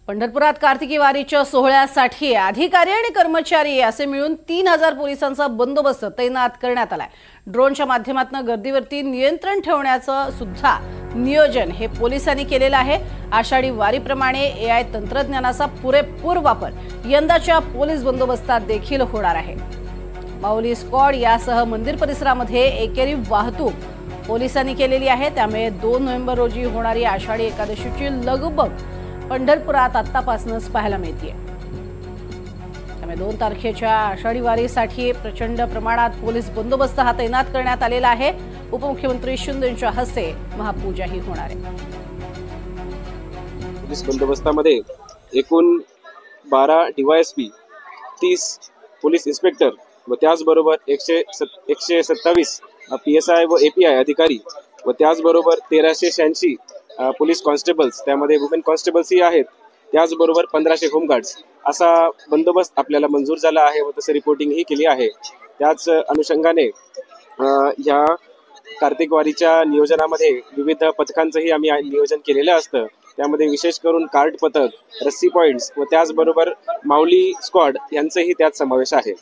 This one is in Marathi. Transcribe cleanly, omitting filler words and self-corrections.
पंढरपुरात कार्तिकी वारीच्या सोहळ्यासाठी अधिकारी आणि कर्मचारी असे मिळून 3000 पोलिसांचा बंदोबस्त तैनात करण्यात आलाय। ड्रोनच्या माध्यमातून गर्दीवरती नियंत्रण ठेवण्याचं सुद्धा नियोजन हे पोलिसांनी केलेलं आहे। आषाढी वारीप्रमाणे एआय तंत्रज्ञानाचा पुरेपूर वापर यंदाच्या पोलीस बंदोबस्तात देखील होणार आहे। माऊली स्क्वॉड यासह मंदिर परिसरामध्ये एकेरी वाहतूक पोलिसांनी केलेली आहे। त्यामुळे 2 नोव्हेंबर रोजी होणारी आषाढी एकादशीची लगबग पंढरपुरात आत्तापासूनच पाहायला मिळते। त्यामुळे 2 तारखेच्या आषाढी वारीसाठी प्रचंड प्रमाणात पोलीस बंदोबस्त हा तैनात करण्यात आलेला आहे। उपमुख्यमंत्री शिंदेंच्या हस्ते महापूजाही होणार आहे। पोलीस बंदोबस्तामध्ये एकूण 12 डीवायएसपी, 30 पोलीस इन्स्पेक्टर व त्याचबरोबर 127 पीएसआय व एपीआय अधिकारी व त्याचबरोबर 1386 पोलीस कॉन्स्टेबल्स, त्यामध्ये वुमेन कॉन्स्टेबल्सही आहेत, त्याचबरोबर 1500 होमगार्ड्स असा बंदोबस्त आपल्याला मंजूर झाला आहे व तसं रिपोर्टिंगही केली आहे। त्याच अनुषंगाने या कार्तिक वारीच्या नियोजनामध्ये विविध पथकांचंही आम्ही नियोजन केलेलं असतं। त्यामध्ये विशेष करून कार्ड पथक, रस्सी पॉइंट्स व त्याचबरोबर माऊली स्क्वॉड यांचाही त्यात समावेश आहे।